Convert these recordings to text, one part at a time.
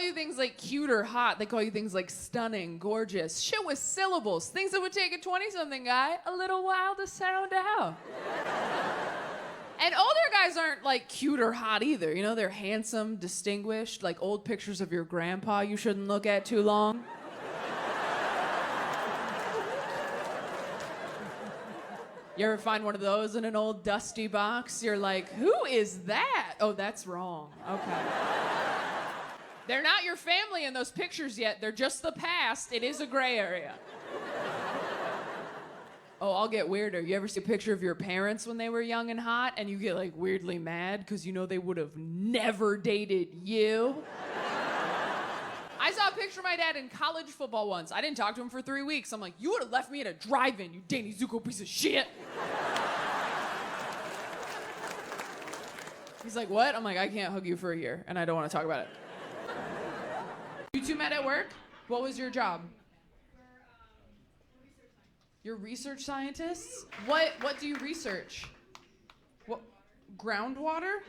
call you things like cute or hot. They call you things like stunning, gorgeous. Shit with syllables. Things that would take a 20-something guy a little while to sound out. And older guys aren't like cute or hot either. You know, they're handsome, distinguished, like old pictures of your grandpa you shouldn't look at too long. You ever find one of those in an old dusty box? You're like, who is that? Oh, that's wrong. Okay. They're not your family in those pictures yet. They're just the past. It is a gray area. Oh, I'll get weirder. You ever see a picture of your parents when they were young and hot and you get like weirdly mad because you know they would have never dated you? I saw a picture of my dad in college football once. I didn't talk to him for 3 weeks. I'm like, you would have left me at a drive-in, you Danny Zuko piece of shit. He's like, what? I'm like, I can't hug you for a year and I don't want to talk about it. You two met at work? What was your job? You're research scientists? What do you research? What, groundwater?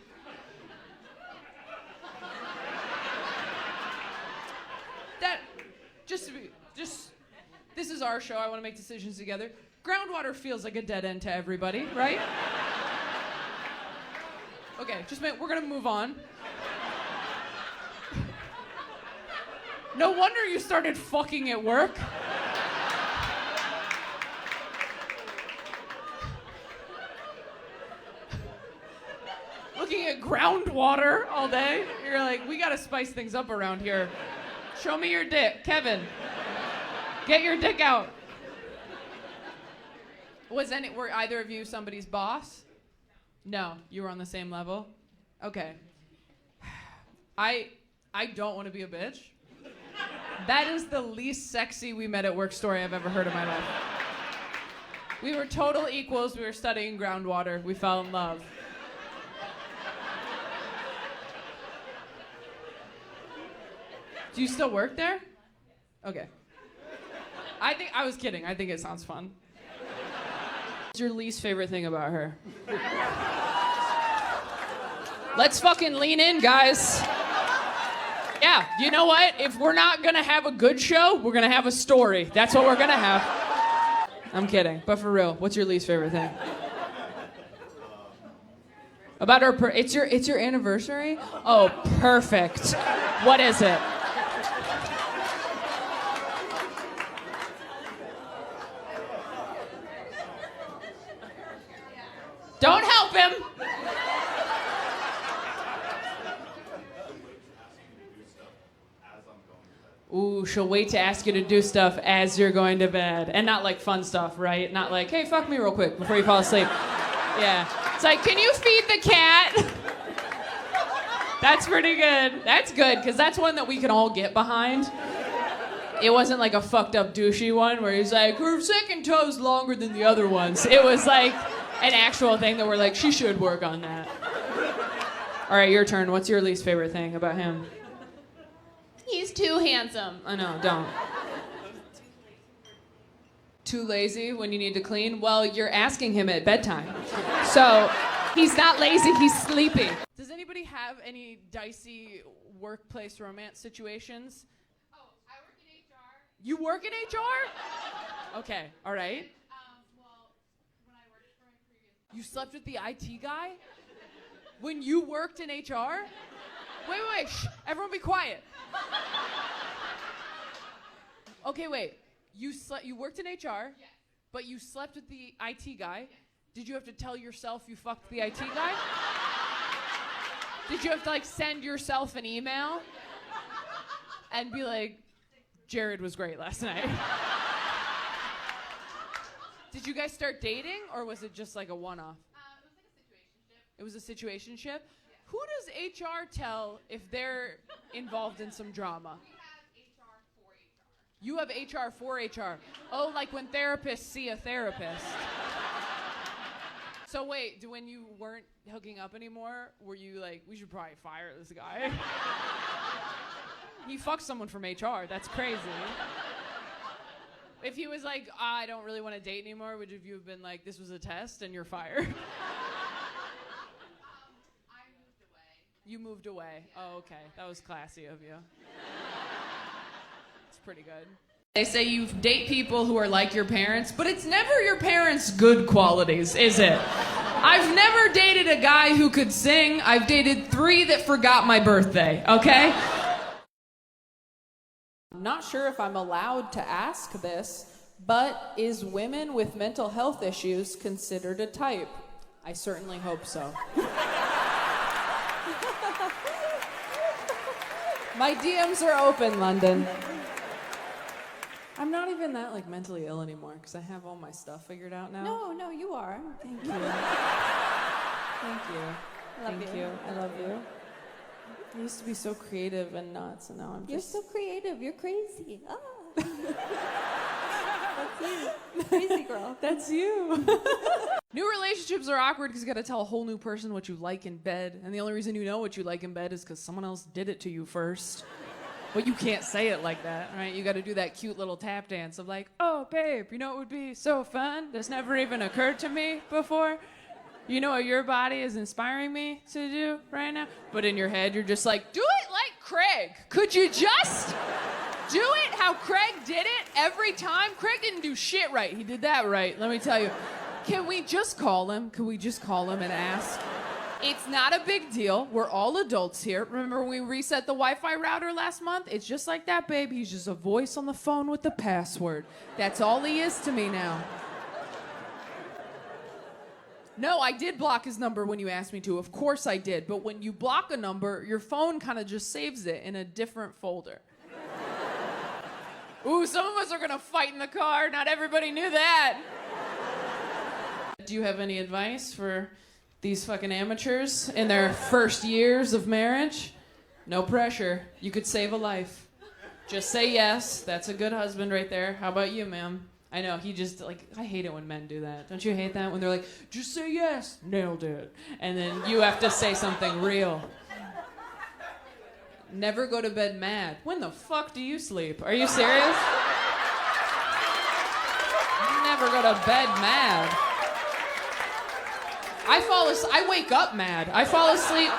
This is our show. I want to make decisions together. Groundwater feels like a dead end to everybody, right? Okay, just a minute. We're gonna move on. No wonder you started fucking at work. Looking at groundwater all day. You're like, we gotta spice things up around here. Show me your dick. Kevin, get your dick out. Were either of you somebody's boss? No, you were on the same level? Okay. I don't want to be a bitch. That is the least sexy we met at work story I've ever heard in my life. We were total equals. We were studying groundwater. We fell in love. Do you still work there? Okay. I was kidding. I think it sounds fun. What's your least favorite thing about her? Let's fucking lean in, guys. Yeah, you know what? If we're not gonna have a good show, we're gonna have a story. That's what we're gonna have. I'm kidding, but for real, what's your least favorite thing? About her, it's your anniversary? Oh, perfect. What is it? Don't help him. Ooh, she'll wait to ask you to do stuff as you're going to bed. And not like fun stuff, right? Not like, hey, fuck me real quick before you fall asleep. Yeah. It's like, can you feed the cat? That's pretty good. That's good, because that's one that we can all get behind. It wasn't like a fucked up douchey one where he's like, her second toe's longer than the other ones. It was like an actual thing that we're like, she should work on that. All right, your turn. What's your least favorite thing about him? He's too handsome. I know, don't. Too lazy when you need to clean? Well, you're asking him at bedtime. So he's not lazy, he's sleepy. Does anybody have any dicey workplace romance situations? Oh, I work in HR. You work in HR? Okay, all right. Well, when I worked for my previous... You slept with the IT guy? When you worked in HR? Wait, shh, everyone be quiet. Okay, wait. You worked in HR, Yes. But you slept with the IT guy. Yes. Did you have to tell yourself you fucked the IT guy? Did you have to like send yourself an email and be like, Jared was great last night? Did you guys start dating or was it just like a one-off? It was like a situationship. It was a situationship? Yeah. Who does HR tell if they're involved in some drama? We have HR for HR. You have HR for HR. Oh, like when therapists see a therapist. So wait, when you weren't hooking up anymore, were you like, we should probably fire this guy? He fucked someone from HR. That's crazy. If he was like, I don't really want to date anymore, would you have been like, this was a test and you're fired? I moved away. You moved away. Oh, okay. That was classy of you. It's pretty good. They say you date people who are like your parents, but it's never your parents' good qualities, is it? I've never dated a guy who could sing. I've dated 3 that forgot my birthday, okay? I'm not sure if I'm allowed to ask this, but is women with mental health issues considered a type? I certainly hope so. My DMs are open, London. I'm not even that like mentally ill anymore because I have all my stuff figured out now. No, you are. Thank you. Thank you. Thank you. I love you. I used to be so creative and nuts, and now I'm just... You're so creative. You're crazy. Ah. That's you. Crazy girl. That's you. New relationships are awkward because you got to tell a whole new person what you like in bed, and the only reason you know what you like in bed is because someone else did it to you first. But you can't say it like that, right? You got to do that cute little tap dance of like, oh, babe, you know what would be so fun? This never even occurred to me before. You know what your body is inspiring me to do right now? But in your head, you're just like, do it like Craig. Could you just do it how Craig did it every time? Craig didn't do shit right. He did that right, let me tell you. Can we just call him? Can we just call him and ask? It's not a big deal. We're all adults here. Remember when we reset the Wi-Fi router last month? It's just like that, babe. He's just a voice on the phone with the password. That's all he is to me now. No, I did block his number when you asked me to. Of course I did. But when you block a number, your phone kind of just saves it in a different folder. Ooh, some of us are gonna fight in the car. Not everybody knew that. Do you have any advice for these fucking amateurs in their first years of marriage? No pressure. You could save a life. Just say yes. That's a good husband right there. How about you, ma'am? I know, he just, like, I hate it when men do that. Don't you hate that? When they're like, just say yes. Nailed it. And then you have to say something real. Never go to bed mad. When the fuck do you sleep? Are you serious? Never go to bed mad. I wake up mad. I fall asleep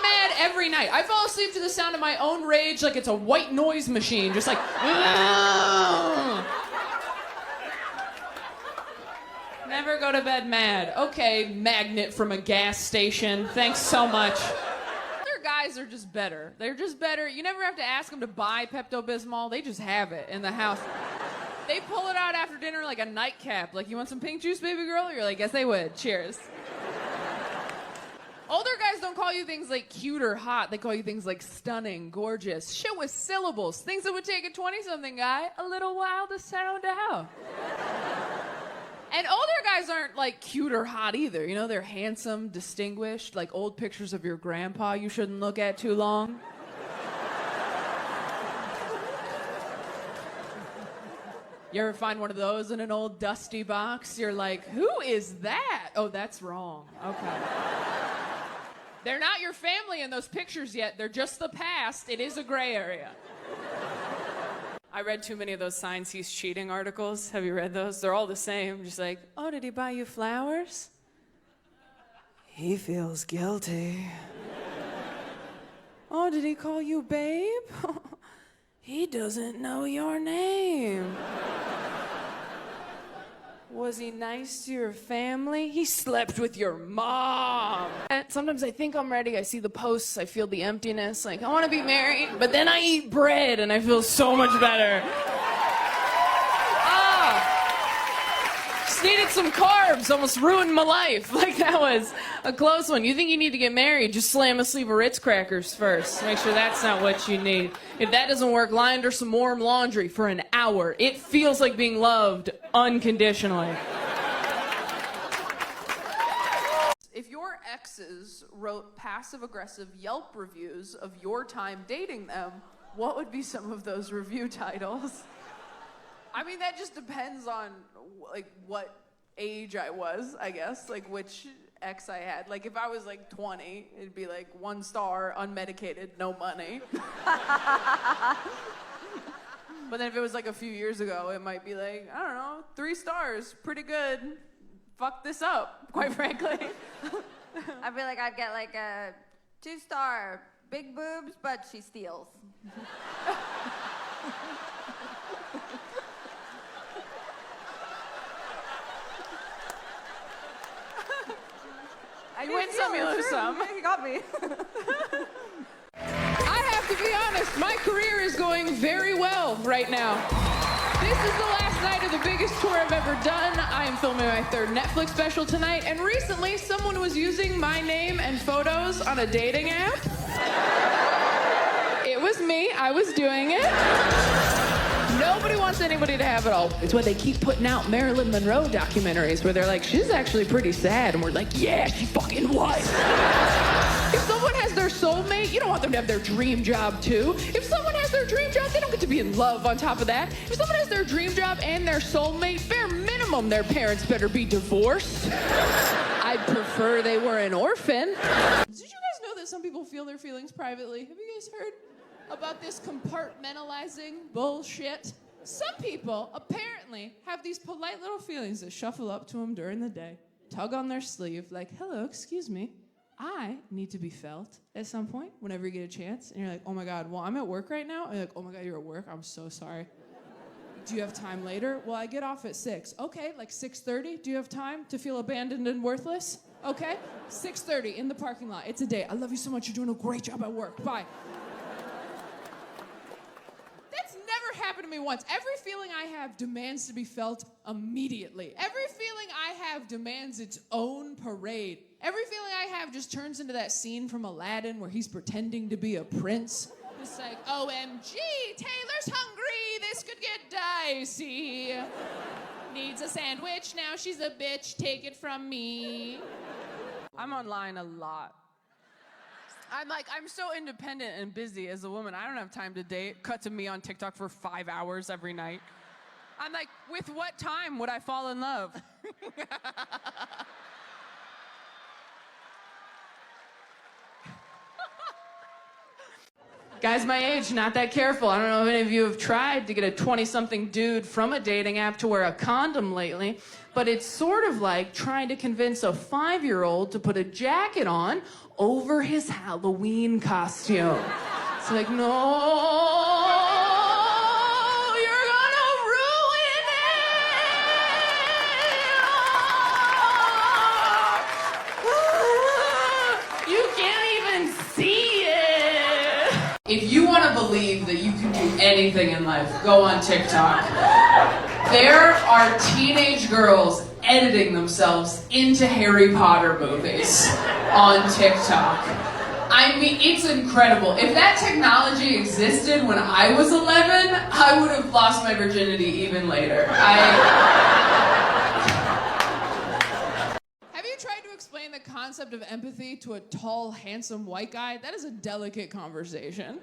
mad every night. I fall asleep to the sound of my own rage like it's a white noise machine, just like, Never go to bed mad. Okay, magnet from a gas station. Thanks so much. Other guys are just better. They're just better. You never have to ask them to buy Pepto-Bismol. They just have it in the house. They pull it out after dinner like a nightcap. Like, you want some pink juice, baby girl? You're like, yes, they would. Cheers. Older guys don't call you things like cute or hot. They call you things like stunning, gorgeous, shit with syllables. Things that would take a 20-something guy a little while to sound out. And older guys aren't, like, cute or hot either. You know, they're handsome, distinguished, like old pictures of your grandpa you shouldn't look at too long. You ever find one of those in an old dusty box? You're like, who is that? Oh, that's wrong. Okay. They're not your family in those pictures yet. They're just the past. It is a gray area. I read too many of those signs he's cheating articles. Have you read those? They're all the same. Just like, oh, did he buy you flowers? He feels guilty. Oh, did he call you babe? He doesn't know your name. Was he nice to your family? He slept with your mom. And sometimes I think I'm ready. I see the posts. I feel the emptiness. Like, I want to be married. But then I eat bread and I feel so much better. Just needed some carbs. Almost ruined my life. Like, that was a close one. You think you need to get married? Just slam a sleeve of Ritz crackers first. Make sure that's not what you need. If that doesn't work, lie under some warm laundry for an hour. It feels like being loved unconditionally. If your exes wrote passive-aggressive Yelp reviews of your time dating them, what would be some of those review titles? I mean, that just depends on, like, what age I was, I guess. Like, which ex I had. Like, if I was, like, 20, it'd be, like, 1 star, unmedicated, no money. But then if it was, like, a few years ago, it might be, like, I don't know, 3 stars, pretty good. Fuck this up, quite frankly. I feel like I'd get, like, a 2-star. Big boobs, but she steals. You win some, you lose some. You got me. I have to be honest, my career is going very well right now. This is the last night of the biggest tour I've ever done. I am filming my 3rd Netflix special tonight, and recently someone was using my name and photos on a dating app. It was me, I was doing it. Nobody wants anybody to have it all. It's why they keep putting out Marilyn Monroe documentaries where they're like, she's actually pretty sad, and we're like, yeah, she fucking was. If someone has their soulmate, you don't want them to have their dream job too. If someone has their dream job, they don't get to be in love on top of that. If someone has their dream job and their soulmate, bare minimum their parents better be divorced. I'd prefer they were an orphan. Did you guys know that some people feel their feelings privately? Have you guys heard about this compartmentalizing bullshit? Some people apparently have these polite little feelings that shuffle up to them during the day, tug on their sleeve, like, hello, excuse me, I need to be felt at some point whenever you get a chance. And you're like, oh my God, well, I'm at work right now. And you're like, oh my God, you're at work? I'm so sorry. Do you have time later? Well, I get off at 6. Okay, like 6:30? Do you have time to feel abandoned and worthless? Okay, 6:30 in the parking lot. It's a date. I love you so much. You're doing a great job at work. Bye. That's never happened to me once. Every feeling I have demands to be felt immediately. Every feeling I have demands its own parade. Every feeling I have just turns into that scene from Aladdin where he's pretending to be a prince. It's like, OMG, Taylor's hungry. This could get dicey. Needs a sandwich. Now she's a bitch. Take it from me. I'm online a lot. I'm so independent and busy as a woman. I don't have time to date. Cut to me on TikTok for 5 hours every night. I'm like, with what time would I fall in love? Guys my age, not that careful. I don't know if any of you have tried to get a 20-something dude from a dating app to wear a condom lately, but it's sort of like trying to convince a 5-year-old to put a jacket on over his Halloween costume. It's like, no, you're gonna ruin it. You can't even see it. If you want to believe that you can do anything in life, go on TikTok. There are teenage girls editing themselves into Harry Potter movies on TikTok. I mean, it's incredible. If that technology existed when I was 11, I would have lost my virginity even later. Have you tried to explain the concept of empathy to a tall, handsome white guy? That is a delicate conversation.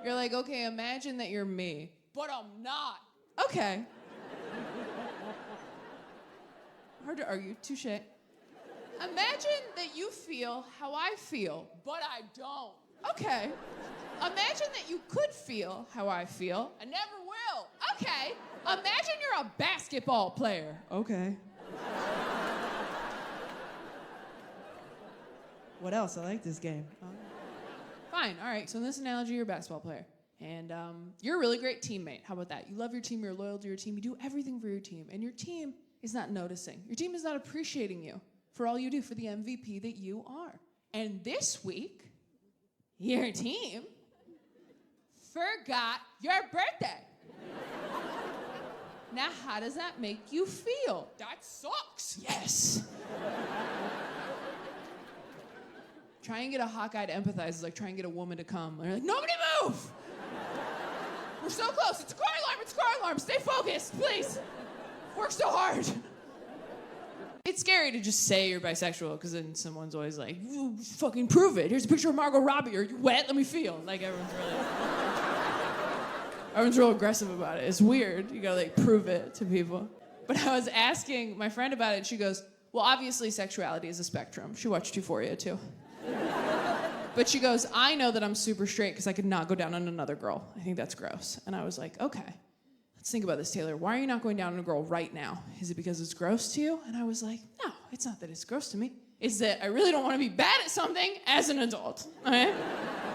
You're like, okay, imagine that you're me, but I'm not. Okay. Hard to argue, touche. Imagine that you feel how I feel, but I don't. Okay. Imagine that you could feel how I feel. I never will. Okay. Imagine you're a basketball player. Okay. What else? I like this game. Fine, all right, so in this analogy, you're a basketball player. And you're a really great teammate. How about that? You love your team, you're loyal to your team, you do everything for your team. And your team is not noticing. Your team is not appreciating you for all you do, for the MVP that you are. And this week, your team forgot your birthday. Now, how does that make you feel? That sucks. Yes. Try and get a hot guy to empathize is like trying to get a woman to come. They're like, nobody move! We're so close. It's a car alarm. It's a car alarm. Stay focused, please. Work so hard. It's scary to just say you're bisexual because then someone's always like, you fucking prove it. Here's a picture of Margot Robbie. Are you wet? Let me feel. Like everyone's real aggressive about it. It's weird. You gotta like prove it to people. But I was asking my friend about it and she goes, well, obviously sexuality is a spectrum. She watched Euphoria too. But she goes, I know that I'm super straight because I could not go down on another girl. I think that's gross. And I was like, okay, let's think about this, Taylor. Why are you not going down on a girl right now? Is it because it's gross to you? And I was like, no, it's not that it's gross to me. is that I really don't want to be bad at something as an adult, okay?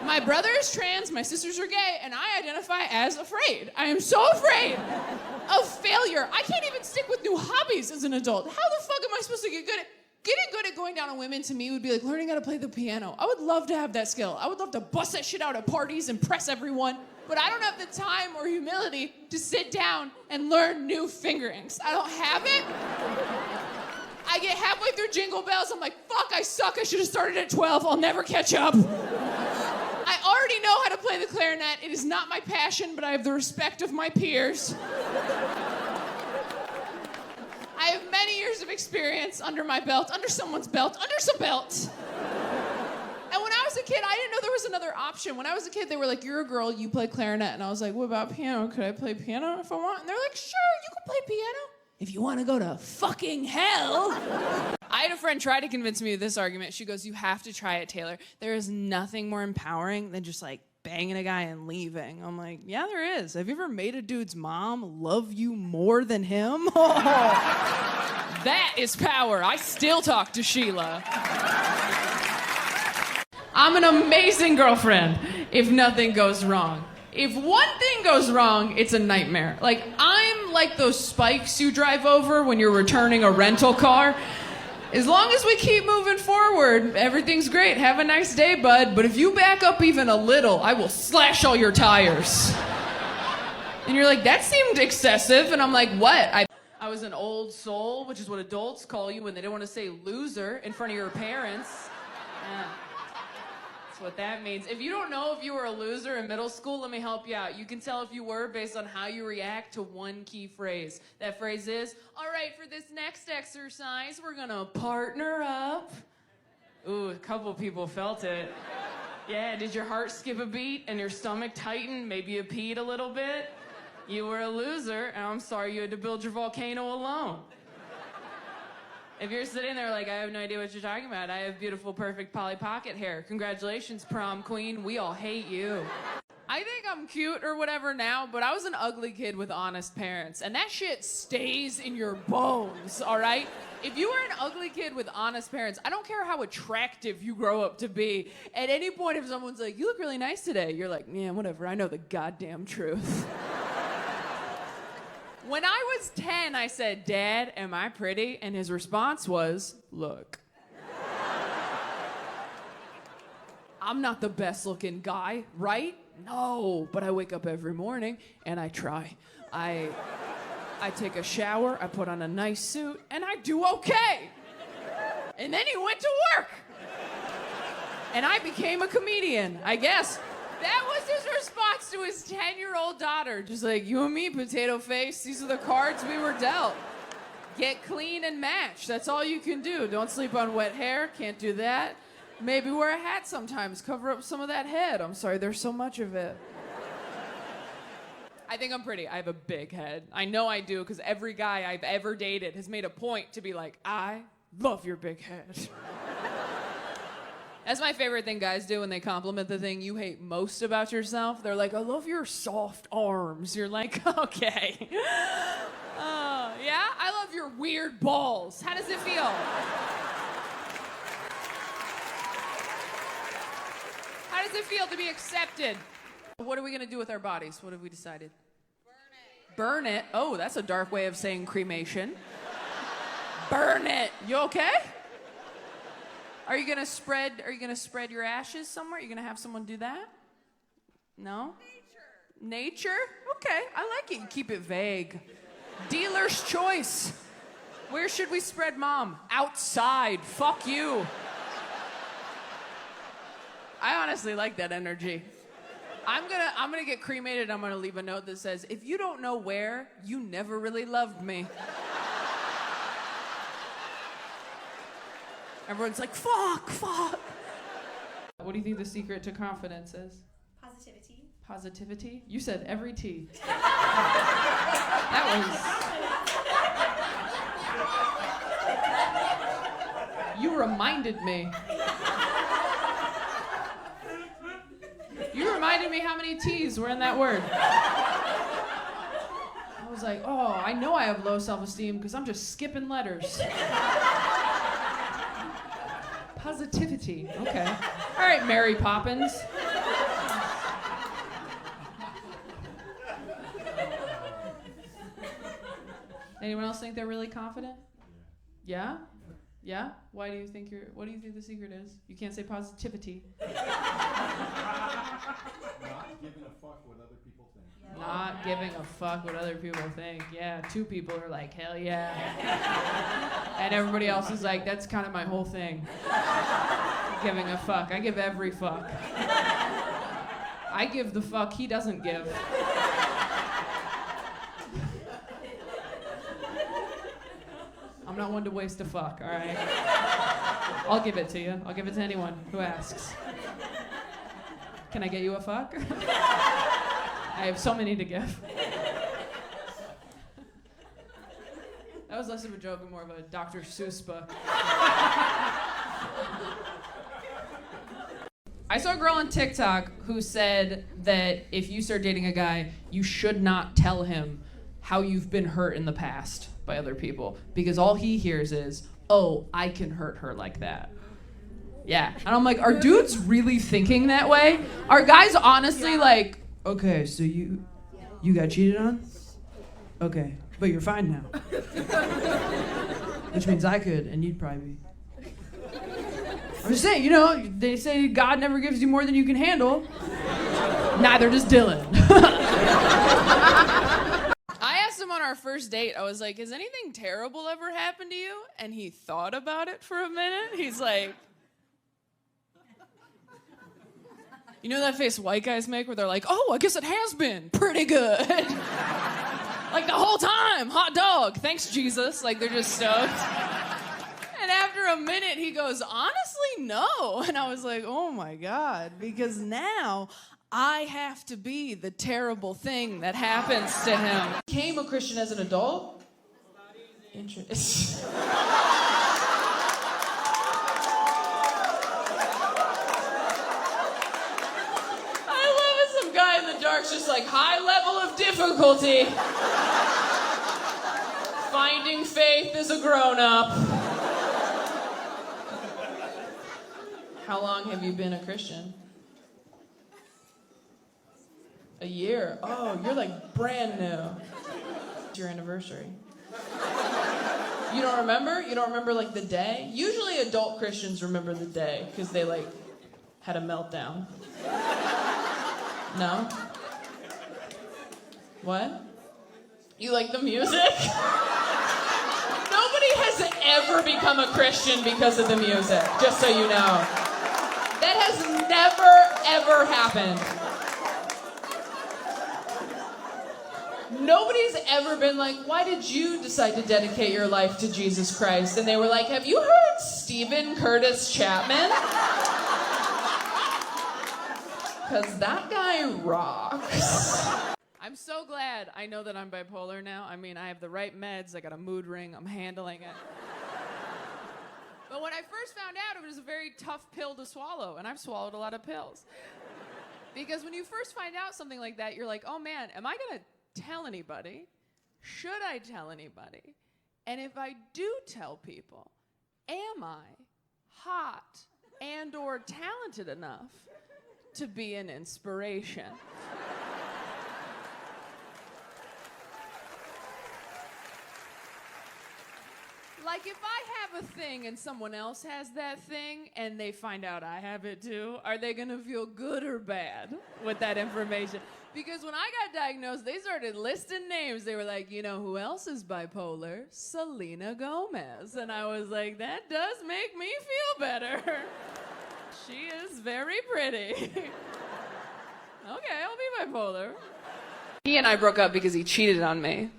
My brother is trans, my sisters are gay, and I identify as afraid. I am so afraid of failure. I can't even stick with new hobbies as an adult. How the fuck am I supposed to get good at... Getting good at going down on women to me would be like learning how to play the piano. I would love to have that skill. I would love to bust that shit out at parties, impress everyone, but I don't have the time or humility to sit down and learn new fingerings. I don't have it. I get halfway through Jingle Bells, I'm like, fuck, I suck, I should have started at 12, I'll never catch up. I already know how to play the clarinet. It is not my passion, but I have the respect of my peers. I have many years of experience under my belt, under someone's belt, under some belt. And when I was a kid, I didn't know there was another option. When I was a kid, they were like, you're a girl, you play clarinet. And I was like, what about piano? Could I play piano if I want? And they're like, sure, you can play piano if you want to go to fucking hell. I had a friend try to convince me of this argument. She goes, you have to try it, Taylor. There is nothing more empowering than just like banging a guy and leaving. I'm like, yeah, there is. Have you ever made a dude's mom love you more than him? Oh, that is power. I still talk to Sheila. I'm an amazing girlfriend if nothing goes wrong. If one thing goes wrong, it's a nightmare. Like, I'm like those spikes you drive over when you're returning a rental car. As long as we keep moving forward, everything's great. Have a nice day, bud. But if you back up even a little, I will slash all your tires. And you're like, that seemed excessive. And I'm like, what? I was an old soul, which is what adults call you when they don't want to say loser in front of your parents. Yeah. That's what that means. If you don't know if you were a loser in middle school, let me help you out. You can tell if you were based on how you react to one key phrase. That phrase is, all right, for this next exercise, we're gonna partner up. Ooh, a couple people felt it. Yeah, did your heart skip a beat and your stomach tighten? Maybe you peed a little bit? You were a loser, and I'm sorry you had to build your volcano alone. If you're sitting there like, I have no idea what you're talking about, I have beautiful, perfect Polly Pocket hair. Congratulations, prom queen. We all hate you. I think I'm cute or whatever now, but I was an ugly kid with honest parents, and that shit stays in your bones, all right? If you were an ugly kid with honest parents, I don't care how attractive you grow up to be. At any point, if someone's like, you look really nice today, you're like, yeah, whatever, I know the goddamn truth. When I was 10, I said, Dad, am I pretty? And his response was, look. I'm not the best looking guy, right? No, but I wake up every morning and I try. I take a shower, I put on a nice suit, and I do okay. And then he went to work. And I became a comedian, I guess. That was his response to his 10-year-old daughter. Just like, you and me, potato face, these are the cards we were dealt. Get clean and match. That's all you can do. Don't sleep on wet hair. Can't do that. Maybe wear a hat sometimes. Cover up some of that head. I'm sorry, there's so much of it. I think I'm pretty. I have a big head. I know I do, because every guy I've ever dated has made a point to be like, I love your big head. That's my favorite thing guys do when they compliment the thing you hate most about yourself. They're like, I love your soft arms. You're like, okay. Yeah? I love your weird balls. How does it feel? How does it feel to be accepted? What are we going to do with our bodies? What have we decided? Burn it. Burn it? Oh, that's a dark way of saying cremation. Burn it. You okay? Are you gonna spread your ashes somewhere? Are you gonna have someone do that? No? Nature? Okay, I like it. You keep it vague. Dealer's choice. Where should we spread mom? Outside. Fuck you. I honestly like that energy. I'm gonna get cremated. I'm gonna leave a note that says, if you don't know where, you never really loved me. Everyone's like, fuck. What do you think the secret to confidence is? Positivity. Positivity? You said every T. That was... You reminded me. You reminded me how many T's were in that word. I was like, oh, I know I have low self-esteem because I'm just skipping letters. Positivity. Okay. All right, Mary Poppins. Anyone else think they're really confident? Yeah? Yeah? What do you think the secret is? You can't say positivity. Not giving a fuck what other people think. Not giving a fuck what other people think. Yeah, 2 people are like, hell yeah. And everybody else is like, that's kind of my whole thing. Giving a fuck. I give every fuck. I give the fuck he doesn't give. I'm not one to waste a fuck, all right? I'll give it to you. I'll give it to anyone who asks. Can I get you a fuck? I have so many to give. That was less of a joke and more of a Dr. Seuss book. I saw a girl on TikTok who said that if you start dating a guy, you should not tell him how you've been hurt in the past by other people, because all he hears is, oh, I can hurt her like that. Yeah. And I'm like, are dudes really thinking that way? Are guys honestly like, okay, so you got cheated on? Okay, but you're fine now. Which means I could, and you'd probably be. I'm just saying, they say God never gives you more than you can handle. Neither does Dylan. I asked him on our first date, I was like, has anything terrible ever happened to you? And he thought about it for a minute. He's like, you know that face white guys make where they're like, oh, I guess it has been pretty good. Like the whole time, hot dog, thanks Jesus. Like they're just stoked. And after a minute, he goes, honestly, no. And I was like, oh my God, because now I have to be the terrible thing that happens to him. Became a Christian as an adult? Interesting. I love it. Some guy in the dark's just like, high level of difficulty. Finding faith as a grown-up. How long have you been a Christian? A year? Oh, you're like brand new. It's your anniversary. You don't remember? You don't remember like the day? Usually adult Christians remember the day because they like had a meltdown. No? What? You like the music? Nobody has ever become a Christian because of the music, just so you know. That has never, ever happened. Nobody's ever been like, why did you decide to dedicate your life to Jesus Christ? And they were like, have you heard Stephen Curtis Chapman? Because that guy rocks. I'm so glad I know that I'm bipolar now. I mean, I have the right meds. I got a mood ring. I'm handling it. But when I first found out, it was a very tough pill to swallow, and I've swallowed a lot of pills. Because when you first find out something like that, you're like, oh man, am I gonna tell anybody? Should I tell anybody? And if I do tell people, am I hot and or talented enough to be an inspiration? Like, if I have a thing and someone else has that thing and they find out I have it too, are they gonna feel good or bad with that information? Because when I got diagnosed, they started listing names. They were like, you know who else is bipolar? Selena Gomez. And I was like, that does make me feel better. She is very pretty. Okay, I'll be bipolar. He and I broke up because he cheated on me.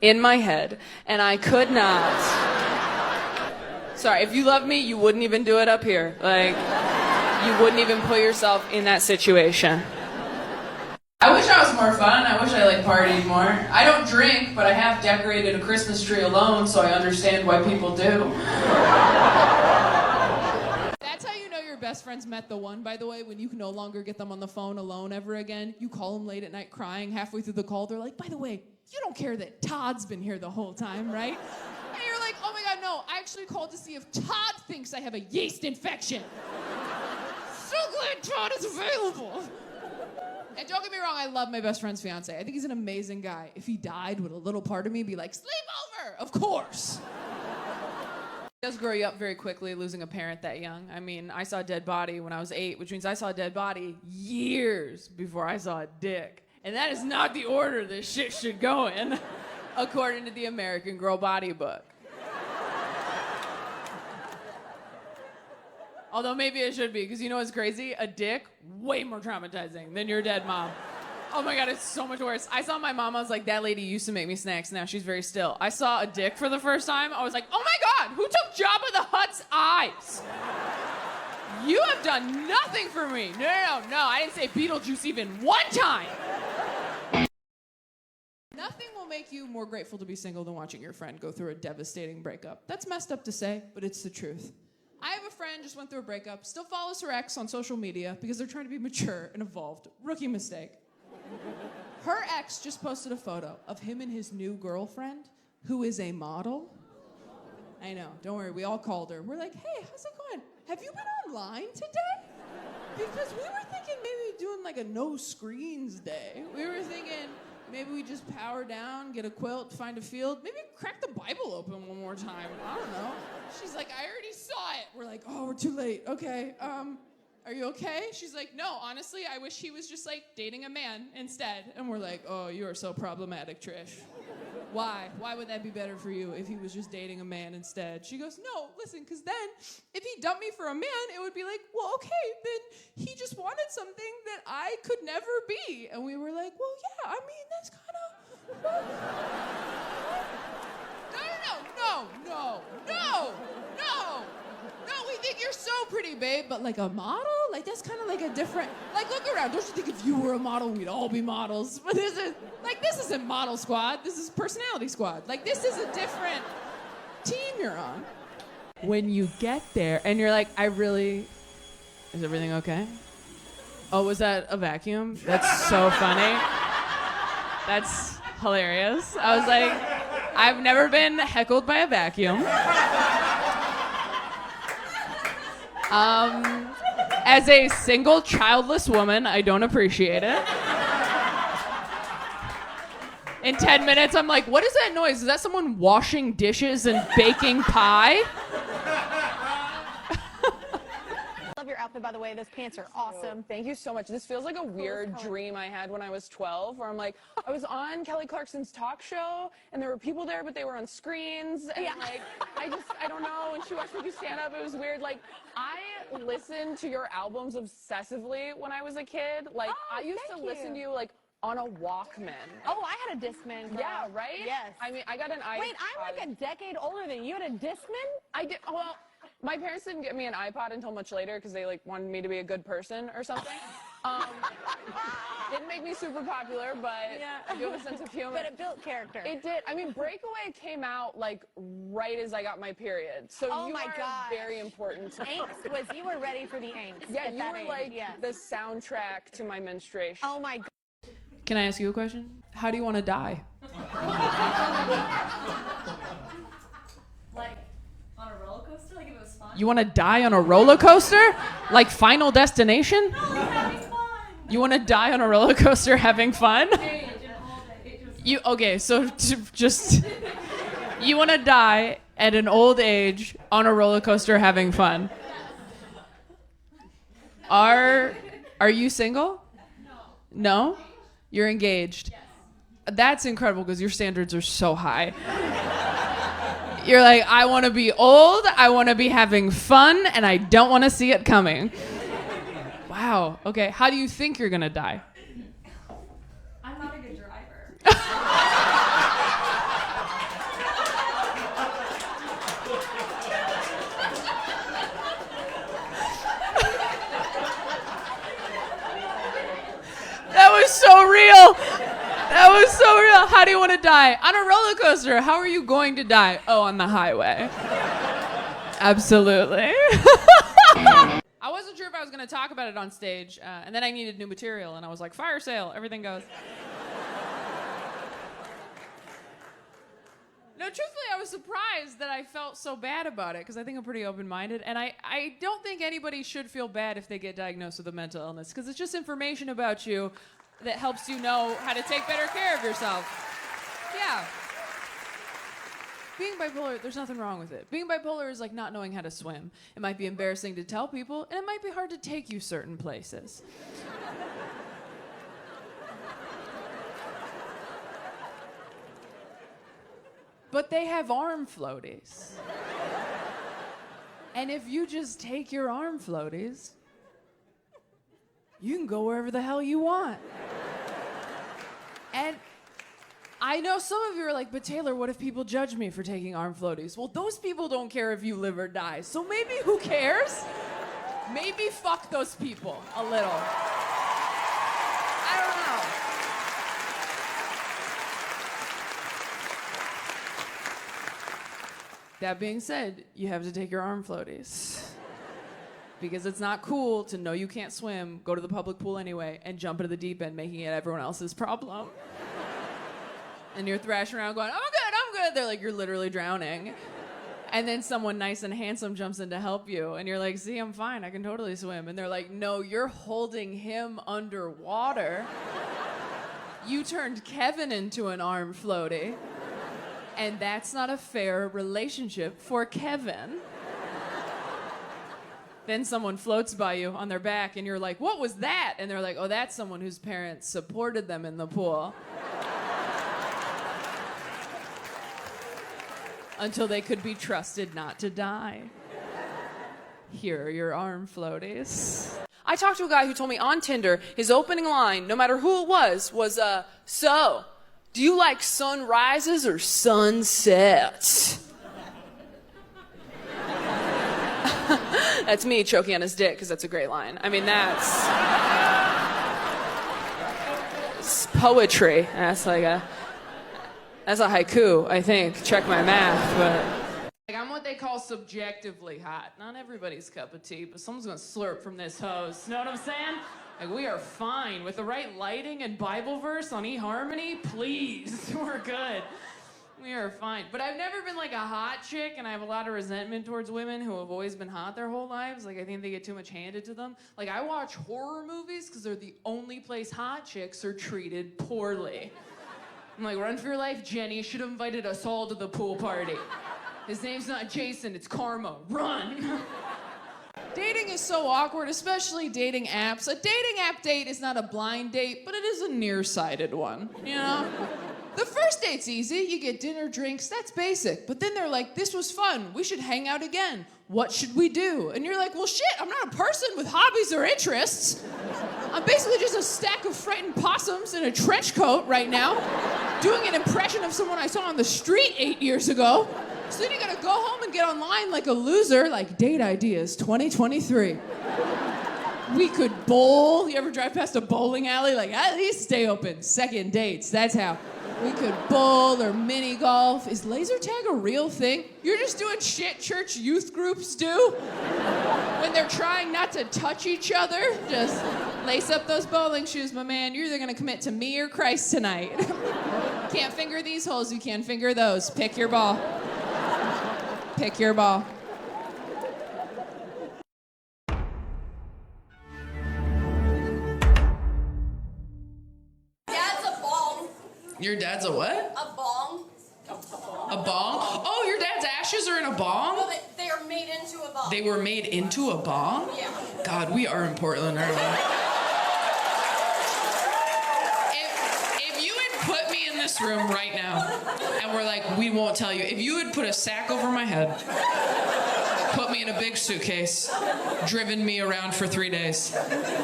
In my head, and I could not. Sorry, if you loved me, you wouldn't even do it up here. Like, you wouldn't even put yourself in that situation. I wish I was more fun. I wish I partied more. I don't drink, but I have decorated a Christmas tree alone, so I understand why people do. That's how you know your best friends met the one, by the way, when you can no longer get them on the phone alone ever again. You call them late at night crying. Halfway through the call, they're like, by the way, you don't care that Todd's been here the whole time, right? And you're like, oh my God, no, no, I actually called to see if Todd thinks I have a yeast infection. So glad Todd is available. And don't get me wrong, I love my best friend's fiance. I think he's an amazing guy. If he died, would a little part of me be like, sleepover? Of course. It does grow you up very quickly, losing a parent that young. I mean, I saw a dead body when I was 8, which means I saw a dead body years before I saw a dick. And that is not the order this shit should go in, according to the American Girl Body Book. Although maybe it should be, because you know what's crazy? A dick, way more traumatizing than your dead mom. Oh my God, it's so much worse. I saw my mom, I was like, that lady used to make me snacks, now she's very still. I saw a dick for the first time, I was like, oh my God, who took Jabba the Hutt's eyes? You have done nothing for me. No, I didn't say Beetlejuice even one time. Nothing will make you more grateful to be single than watching your friend go through a devastating breakup. That's messed up to say, but it's the truth. I have a friend just went through a breakup, still follows her ex on social media because they're trying to be mature and evolved. Rookie mistake. Her ex just posted a photo of him and his new girlfriend, who is a model. I know, don't worry, we all called her. We're like, hey, how's it going? Have you been online today? Because we were thinking maybe doing like a no screens day. We were thinking maybe we just power down, get a quilt, find a field, maybe crack the Bible open one more time. I don't know. She's like, I already saw it. We're like, oh, we're too late. Okay, are you okay? She's like, no, honestly, I wish he was just like dating a man instead. And we're like, oh, you are so problematic, Trish. Why? Why would that be better for you if he was just dating a man instead? She goes, no, listen, because then if he dumped me for a man, it would be like, well, okay, then he just wanted something that I could never be. And we were like, well, yeah, I mean, that's kind of... No, we think you're so pretty, babe, but like a model? Like that's kind of like a different, like look around, don't you think if you were a model, we'd all be models? But this isn't Model Squad, this is Personality Squad. Like this is a different team you're on. When you get there and you're like, is everything okay? Oh, was that a vacuum? That's so funny. That's hilarious. I was like, I've never been heckled by a vacuum. As a single childless woman, I don't appreciate it. In 10 minutes, I'm like, what is that noise? Is that someone washing dishes and baking pie? Love your outfit, by the way. Those pants are awesome. Thank you so much. This feels like a weird dream I had when I was 12, where I'm like, I was on Kelly Clarkson's talk show, and there were people there, but they were on screens, and like, I don't know, and she watched me do stand-up. It was weird. Like, I listened to your albums obsessively when I was a kid. Like, I used to listen to you, like, on a Walkman. Oh, I had a Discman, girl. Yeah, right? Yes. I mean, I got an iPod. Wait, I'm like a decade older than you. You had a Discman? I did, well, my parents didn't get me an iPod until much later because they like wanted me to be a good person or something. Didn't make me super popular, but I do have a sense of humor. But it built character. It did. I mean, Breakaway came out like right as I got my period. So you are very important to me. Angst was, you were ready for the angst. Yeah, at you that were age. like Yes. the soundtrack to my menstruation. Oh my God. Can I ask you a question? How do you want to die? Like, on a roller coaster? Like if it was fun? You want to die on a roller coaster? Like Final Destination? No, having fun! You want to die on a roller coaster having fun? Period, all day. You want to die at an old age on a roller coaster having fun? Are you single? No? You're engaged? Yes. That's incredible because your standards are so high. You're like, I want to be old, I want to be having fun, and I don't want to see it coming. Wow. Okay. How do you think you're going to die? I'm not a good driver. That was so real. That was so real. How do you want to die? On a roller coaster. How are you going to die? Oh, on the highway. Absolutely. I wasn't sure if I was going to talk about it on stage, and then I needed new material, and I was like, fire sale, everything goes. No, truthfully, I was surprised that I felt so bad about it because I think I'm pretty open-minded, and I don't think anybody should feel bad if they get diagnosed with a mental illness because it's just information about you that helps you know how to take better care of yourself. Yeah. Being bipolar, there's nothing wrong with it. Being bipolar is like not knowing how to swim. It might be embarrassing to tell people, and it might be hard to take you certain places. But they have arm floaties. And if you just take your arm floaties, you can go wherever the hell you want. And I know some of you are like, but Taylor, what if people judge me for taking arm floaties? Well, those people don't care if you live or die. So maybe who cares? Maybe fuck those people a little. I don't know. That being said, you have to take your arm floaties. Because it's not cool to know you can't swim, go to the public pool anyway, and jump into the deep end, making it everyone else's problem. And you're thrashing around going, I'm good. They're like, you're literally drowning. And then someone nice and handsome jumps in to help you. And you're like, see, I'm fine. I can totally swim. And they're like, no, you're holding him underwater. You turned Kevin into an arm floaty. And that's not a fair relationship for Kevin. Then someone floats by you on their back and you're like, what was that? And they're like, oh, that's someone whose parents supported them in the pool. Until they could be trusted not to die. Here are your arm floaties. I talked to a guy who told me on Tinder, his opening line, no matter who it was, so, do you like sunrises or sunsets? That's me choking on his dick, because that's a great line. I mean, it's poetry. That's a haiku, I think. Check my math, but... Like, I'm what they call subjectively hot. Not everybody's cup of tea, but someone's gonna slurp from this hose. Know what I'm saying? Like, we are fine. With the right lighting and Bible verse on eHarmony, please, we're good. We are fine. But I've never been like a hot chick, and I have a lot of resentment towards women who have always been hot their whole lives. Like, I think they get too much handed to them. Like, I watch horror movies because they're the only place hot chicks are treated poorly. I'm like, run for your life, Jenny. Should have invited us all to the pool party. His name's not Jason, it's Karma. Run! Dating is so awkward, especially dating apps. A dating app date is not a blind date, but it is a nearsighted one, you know? The first date's easy. You get dinner, drinks, that's basic. But then they're like, this was fun. We should hang out again. What should we do? And you're like, well, shit, I'm not a person with hobbies or interests. I'm basically just a stack of frightened possums in a trench coat right now, doing an impression of someone I saw on the street 8 years ago. So then you gotta go home and get online like a loser, like Date Ideas 2023. We could bowl. You ever drive past a bowling alley? Like, at least stay open. Second dates, that's how. We could bowl or mini golf. Is laser tag a real thing? You're just doing shit church youth groups do when they're trying not to touch each other. Just lace up those bowling shoes, my man. You're either gonna commit to me or Christ tonight. Can't finger these holes, you can finger those. Pick your ball. Pick your ball. Dad's a bong. Your dad's a what? A bong. A bong? Oh, your dad's ashes are in a bong? No, they are made into a bong. They were made into a bong? Yeah. God, we are in Portland, aren't we? If you had put me in this room right now, and we're like, we won't tell you. If you had put a sack over my head, put me in a big suitcase, driven me around for 3 days,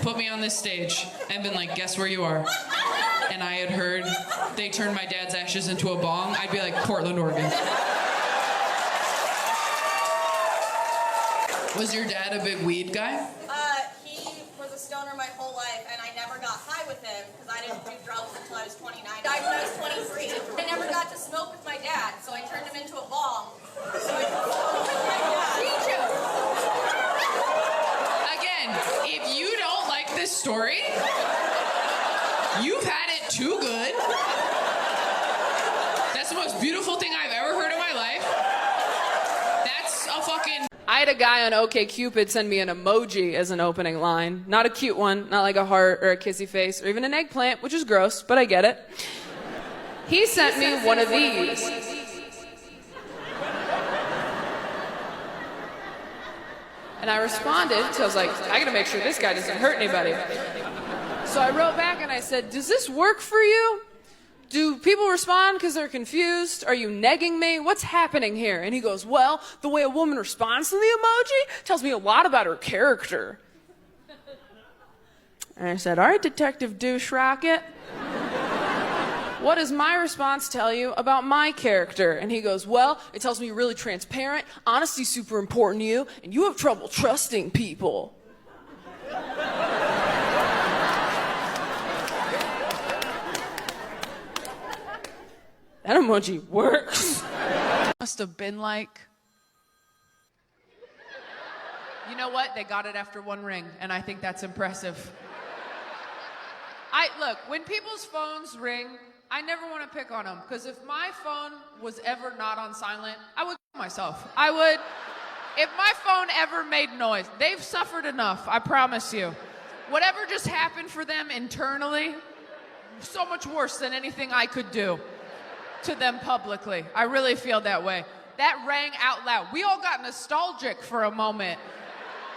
put me on this stage, and been like, guess where you are? And I had heard they turned my dad's ashes into a bong, I'd be like, Portland, Oregon. Was your dad a big weed guy? He was a stoner my whole life, and I never got high with him because I didn't do drugs until I was 29. I died when I was 23. I never got to smoke with my dad, so I turned him into a bong. So I could smoke with my dad. Again, if you don't like this story, you've had it too good. That's the most beautiful thing I've ever heard in my life. That's a fucking... I had a guy on OkCupid send me an emoji as an opening line. Not a cute one, not like a heart or a kissy face or even an eggplant, which is gross, but I get it. He sent me one of these. And I responded, so I was like, I gotta make sure this guy doesn't hurt anybody. So I wrote back and I said, does this work for you? Do people respond because they're confused? Are you negging me? What's happening here? And he goes, well, the way a woman responds to the emoji tells me a lot about her character. And I said, all right, Detective Douche Rocket. What does my response tell you about my character? And he goes, well, it tells me you're really transparent, honesty's super important to you, and you have trouble trusting people. That emoji works. Must have been like, you know what? They got it after one ring, and I think that's impressive. Look, when people's phones ring, I never want to pick on them, because if my phone was ever not on silent, I would kill myself. If my phone ever made noise, they've suffered enough, I promise you. Whatever just happened for them internally, so much worse than anything I could do to them publicly. I really feel that way. That rang out loud. We all got nostalgic for a moment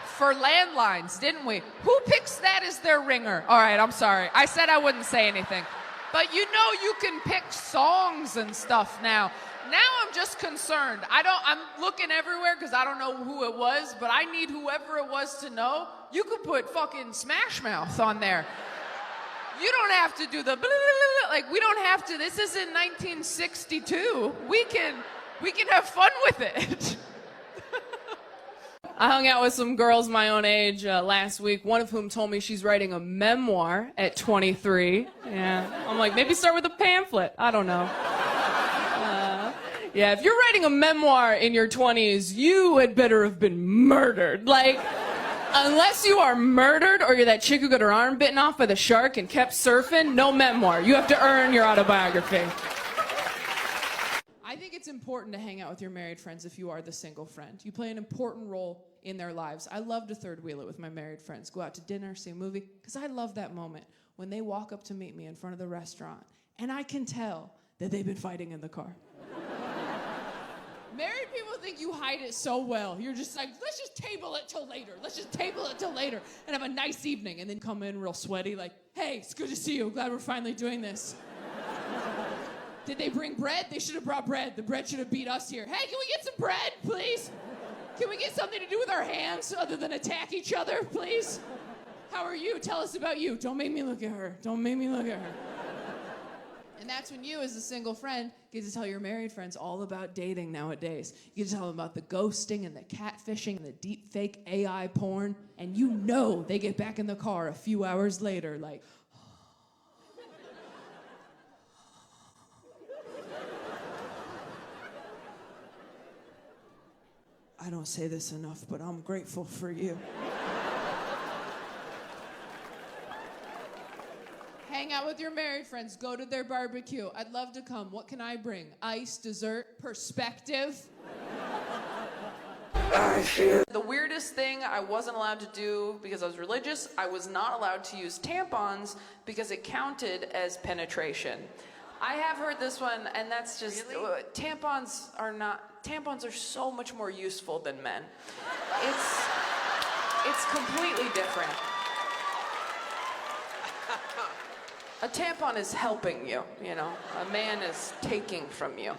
for landlines, didn't we? Who picks that as their ringer? All right, I'm sorry. I said I wouldn't say anything. But you know you can pick songs and stuff now. Now I'm just concerned. I'm looking everywhere because I don't know who it was, but I need whoever it was to know. You could put fucking Smash Mouth on there. You don't have to do the blah, blah, blah, like we don't have to. This isn't 1962. We can have fun with it. I hung out with some girls my own age last week, one of whom told me she's writing a memoir at 23. Yeah, I'm like, maybe start with a pamphlet. I don't know. Yeah, if you're writing a memoir in your 20s, you had better have been murdered. Like, unless you are murdered or you're that chick who got her arm bitten off by the shark and kept surfing, no memoir. You have to earn your autobiography. I think it's important to hang out with your married friends if you are the single friend. You play an important role in their lives. I love to third wheel it with my married friends. Go out to dinner, see a movie, because I love that moment when they walk up to meet me in front of the restaurant and I can tell that they've been fighting in the car. Married people think you hide it so well. You're just like, let's just table it till later. Let's just table it till later and have a nice evening. And then come in real sweaty like, hey, it's good to see you. Glad we're finally doing this. Did they bring bread? They should have brought bread. The bread should have beat us here. Hey, can we get some bread, please? Can we get something to do with our hands other than attack each other, please? How are you? Tell us about you. Don't make me look at her. Don't make me look at her. And that's when you, as a single friend, get to tell your married friends all about dating nowadays. You get to tell them about the ghosting and the catfishing and the deep fake AI porn. And you know they get back in the car a few hours later like, I don't say this enough, but I'm grateful for you. Hang out with your married friends. Go to their barbecue. I'd love to come. What can I bring? Ice, dessert, perspective. The weirdest thing I wasn't allowed to do because I was religious, I was not allowed to use tampons because it counted as penetration. I have heard this one, and that's just, really? Tampons are so much more useful than men. It's completely different. A tampon is helping you, you know. A man is taking from you.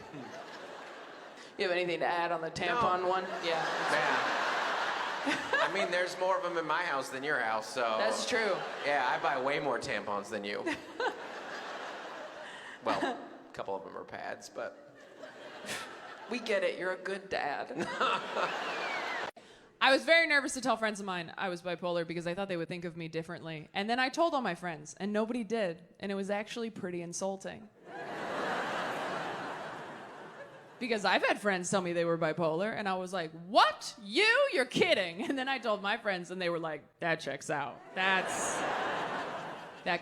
You have anything to add on the tampon one? Yeah. Man. I mean, there's more of them in my house than your house, so... That's true. Yeah, I buy way more tampons than you. Well, a couple of them are pads, but... We get it. You're a good dad. I was very nervous to tell friends of mine I was bipolar because I thought they would think of me differently. And then I told all my friends, and nobody did. And it was actually pretty insulting. Because I've had friends tell me they were bipolar, and I was like, what? You? You're kidding. And then I told my friends, and they were like, that checks out. That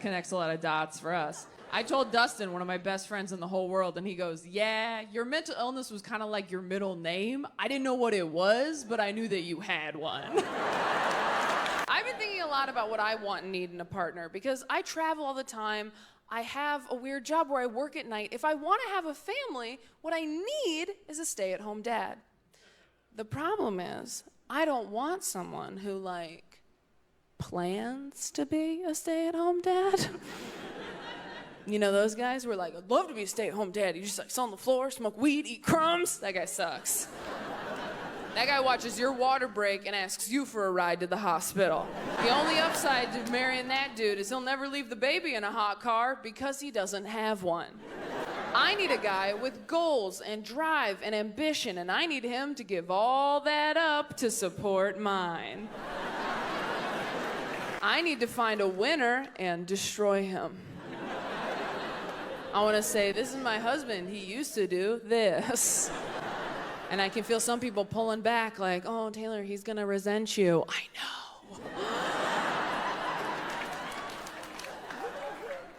connects a lot of dots for us. I told Dustin, one of my best friends in the whole world, and he goes, yeah, your mental illness was kind of like your middle name. I didn't know what it was, but I knew that you had one. I've been thinking a lot about what I want and need in a partner because I travel all the time. I have a weird job where I work at night. If I want to have a family, what I need is a stay-at-home dad. The problem is, I don't want someone who, like, plans to be a stay-at-home dad. You know those guys who are like, I'd love to be a stay-at-home dad. You just like sit on the floor, smoke weed, eat crumbs. That guy sucks. That guy watches your water break and asks you for a ride to the hospital. The only upside to marrying that dude is he'll never leave the baby in a hot car because he doesn't have one. I need a guy with goals and drive and ambition, and I need him to give all that up to support mine. I need to find a winner and destroy him. I want to say, this is my husband. He used to do this. And I can feel some people pulling back like, oh, Taylor, he's going to resent you. I know.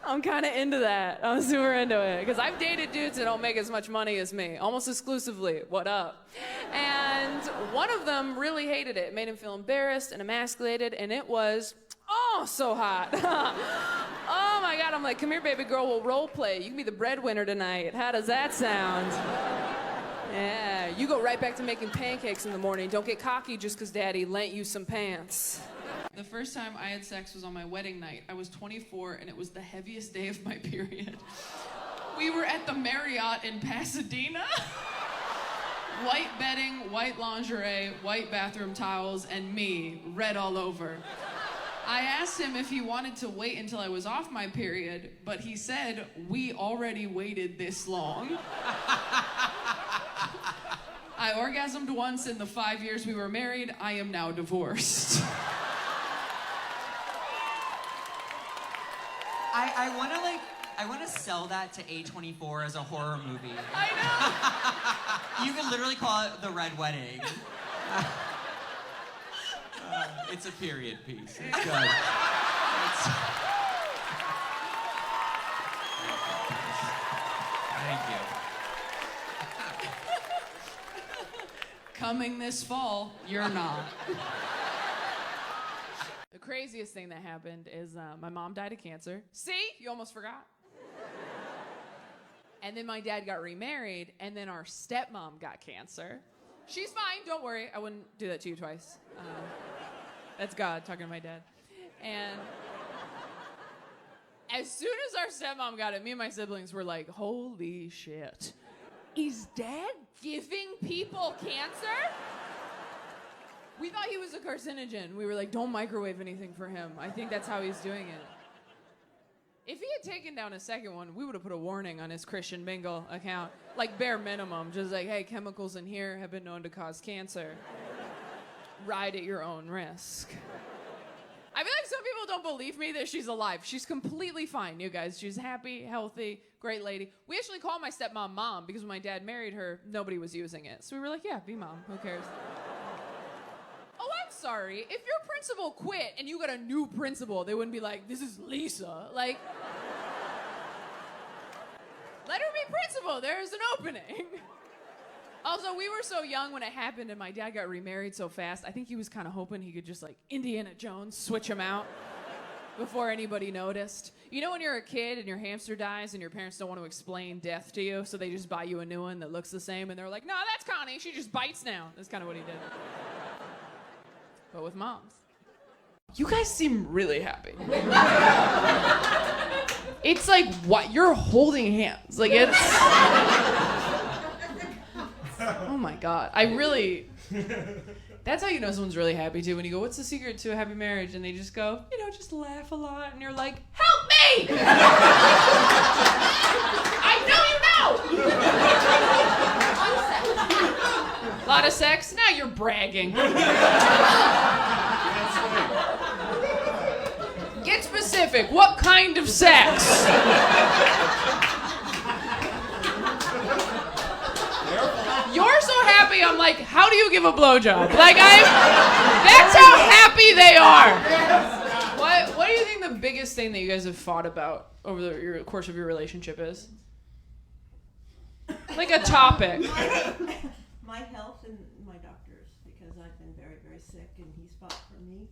I'm kind of into that. I'm super into it. Because I've dated dudes that don't make as much money as me, almost exclusively. What up? And one of them really hated it. It made him feel embarrassed and emasculated, and it was, oh, so hot. Oh my God, I'm like, come here, baby girl, we'll role play. You can be the breadwinner tonight. How does that sound? Yeah, you go right back to making pancakes in the morning. Don't get cocky just because daddy lent you some pants. The first time I had sex was on my wedding night. I was 24 and it was the heaviest day of my period. We were at the Marriott in Pasadena. White bedding, white lingerie, white bathroom towels, and me, red all over. I asked him if he wanted to wait until I was off my period, but he said, we already waited this long. I orgasmed once in the 5 years we were married. I am now divorced. I want to sell that to A24 as a horror movie. I know. You could literally call it The Red Wedding. It's a period piece. It's good. Thank you. Coming this fall, you're not. The craziest thing that happened is my mom died of cancer. See? You almost forgot. And then my dad got remarried, and then our stepmom got cancer. She's fine, don't worry. I wouldn't do that to you twice. That's God talking to my dad. And as soon as our stepmom got it, me and my siblings were like, holy shit. Is Dad giving people cancer? We thought he was a carcinogen. We were like, don't microwave anything for him. I think that's how he's doing it. If he had taken down a second one, we would have put a warning on his Christian Mingle account. Like bare minimum, just like, hey, chemicals in here have been known to cause cancer. Ride at your own risk. I feel like some people don't believe me that she's alive. She's completely fine, you guys. She's happy, healthy, great lady. We actually call my stepmom Mom because when my dad married her, nobody was using it. So we were like, yeah, be Mom, who cares? Oh, I'm sorry. If your principal quit and you got a new principal, they wouldn't be like, this is Lisa. Like, let her be principal. There's an opening. Also, we were so young when it happened and my dad got remarried so fast, I think he was kind of hoping he could just like Indiana Jones switch him out before anybody noticed. You know when you're a kid and your hamster dies and your parents don't want to explain death to you, so they just buy you a new one that looks the same and they're like, no, that's Connie, she just bites now. That's kind of what he did. But with moms. You guys seem really happy. It's like, what? You're holding hands. Like, it's... Oh my God. I really... That's how you know someone's really happy too. When you go, what's the secret to a happy marriage? And they just go, you know, just laugh a lot. And you're like, help me! I know you know! A lot of sex? Now you're bragging. Get specific. What kind of sex? You're so happy, I'm like, how do you give a blowjob? Like, that's how happy they are. What do you think the biggest thing that you guys have fought about over the course of your relationship is? Like a topic. My health and my doctors, because I've been very, very sick, and he's fought for me.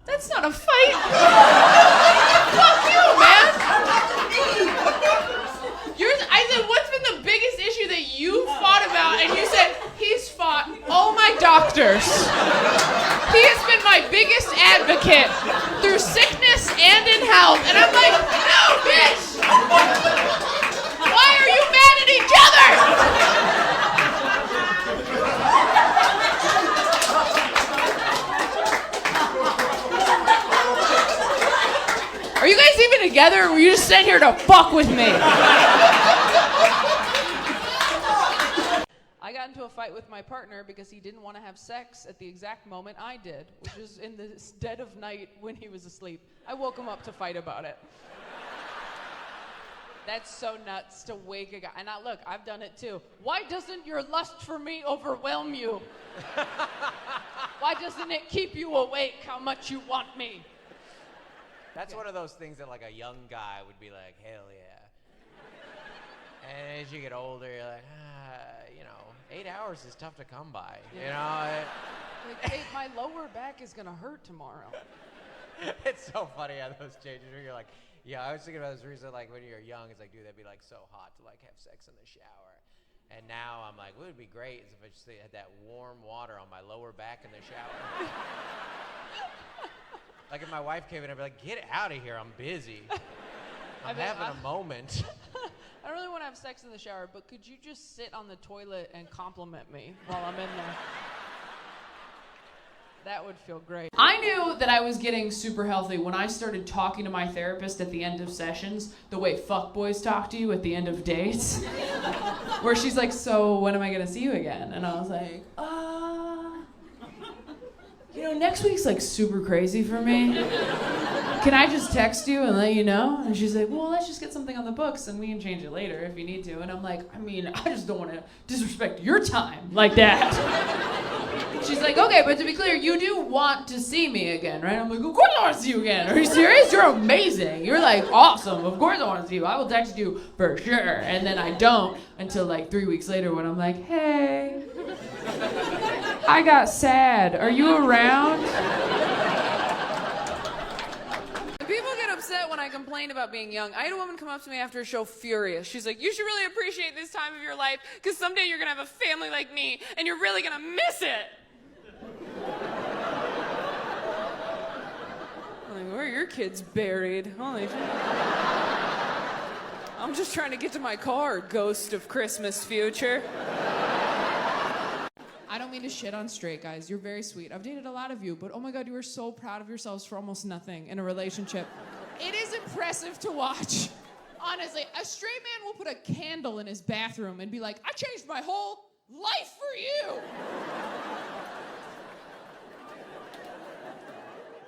That's not a fight. Fuck you, man. I said, what's been the biggest issue that you fought about? And you said, he's fought all my doctors. He has been my biggest advocate through sickness and in health. And I'm like, no, bitch. Why are you mad at each other? Are you guys even together, or were you just sitting here to fuck with me? I got into a fight with my partner because he didn't want to have sex at the exact moment I did, which was in the dead of night when he was asleep. I woke him up to fight about it. That's so nuts to wake a guy. And now look, I've done it too. Why doesn't your lust for me overwhelm you? Why doesn't it keep you awake how much you want me? That's one of those things that like a young guy would be like, hell yeah. And as you get older, you're like, 8 hours is tough to come by. You know? Like, hey, my lower back is gonna hurt tomorrow. It's so funny how those changes where you're like, yeah, I was thinking about this recently, like when you're young, it's like, dude, that'd be like so hot to like have sex in the shower. And now I'm like, what would be great is if I just had that warm water on my lower back in the shower. Like if my wife came in, I'd be like, get out of here, I'm busy. I'm having a moment. I don't really want to have sex in the shower, but could you just sit on the toilet and compliment me while I'm in there? That would feel great. I knew that I was getting super healthy when I started talking to my therapist at the end of sessions the way fuckboys talk to you at the end of dates. Where she's like, so when am I gonna see you again? And I was like, next week's like super crazy for me. Can I just text you and let you know? And she's like, well, let's just get something on the books and we can change it later if you need to. And I'm like, I just don't want to disrespect your time like that. She's like, okay, but to be clear, you do want to see me again, right? I'm like, of course I want to see you again. Are you serious? You're amazing. You're like awesome. Of course I want to see you. I will text you for sure. And then I don't until like 3 weeks later when I'm like, hey, I got sad. Are you around? People get upset when I complain about being young. I had a woman come up to me after a show furious. She's like, you should really appreciate this time of your life because someday you're going to have a family like me and you're really going to miss it. I'm like, where are your kids buried? Holy shit. I'm just trying to get to my car, ghost of Christmas future. I don't mean to shit on straight guys. You're very sweet. I've dated a lot of you, but oh my God, you are so proud of yourselves for almost nothing in a relationship. It is impressive to watch. Honestly, a straight man will put a candle in his bathroom and be like, I changed my whole life for you.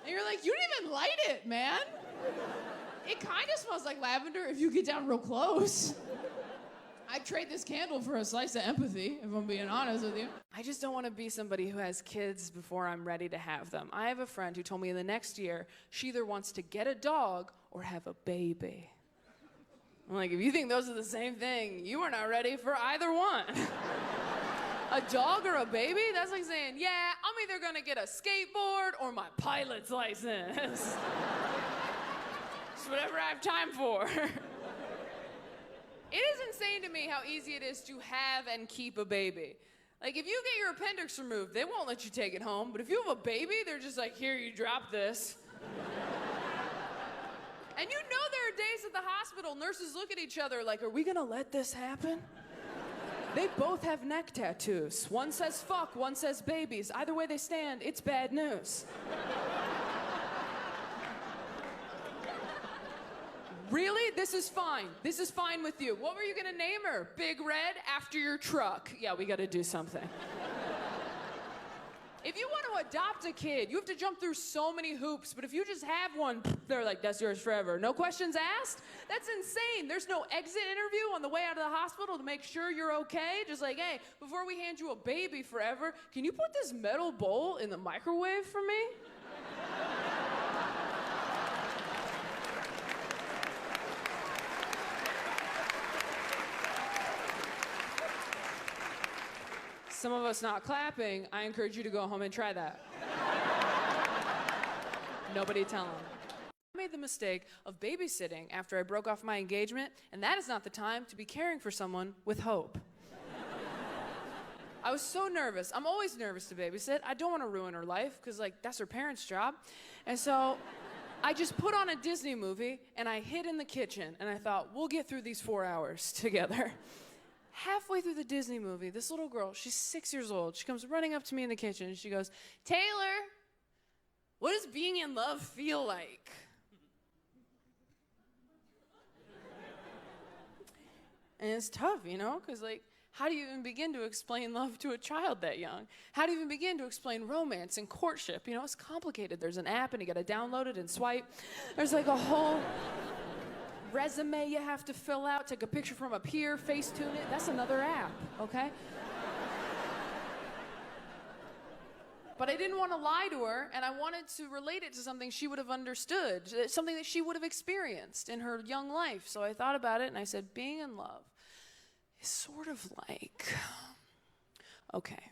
And you're like, you didn't even light it, man. It kind of smells like lavender if you get down real close. I'd trade this candle for a slice of empathy, if I'm being honest with you. I just don't want to be somebody who has kids before I'm ready to have them. I have a friend who told me in the next year, she either wants to get a dog or have a baby. I'm like, if you think those are the same thing, you are not ready for either one. A dog or a baby? That's like saying, yeah, I'm either gonna get a skateboard or my pilot's license. It's whatever I have time for. It is insane to me how easy it is to have and keep a baby. Like, if you get your appendix removed, they won't let you take it home. But if you have a baby, they're just like, here, you drop this. And you know there are days at the hospital, nurses look at each other like, are we gonna let this happen? They both have neck tattoos. One says fuck, one says babies. Either way they stand, it's bad news. Really? This is fine. This is fine with you. What were you gonna name her? Big Red after your truck. Yeah, we gotta do something. If you want to adopt a kid, you have to jump through so many hoops, but if you just have one, they're like, that's yours forever. No questions asked? That's insane. There's no exit interview on the way out of the hospital to make sure you're okay. Just like, hey, before we hand you a baby forever, can you put this metal bowl in the microwave for me? some of us not clapping, I encourage you to go home and try that. Nobody tell them. I made the mistake of babysitting after I broke off my engagement, and that is not the time to be caring for someone with hope. I was so nervous. I'm always nervous to babysit. I don't want to ruin her life, because, like, that's her parents' job. And so I just put on a Disney movie, and I hid in the kitchen, and I thought, we'll get through these 4 hours together. Halfway through the Disney movie, this little girl, she's 6 years old, she comes running up to me in the kitchen, and she goes, Taylor, what does being in love feel like? And it's tough, you know, because, like, how do you even begin to explain love to a child that young? How do you even begin to explain romance and courtship? You know, it's complicated. There's an app, and you got to download it and swipe. There's, like, a whole resume you have to fill out, take a picture from a pier, Facetune it. That's another app, okay? But I didn't want to lie to her, and I wanted to relate it to something she would have understood, something that she would have experienced in her young life. So I thought about it, and I said, being in love is sort of like, okay,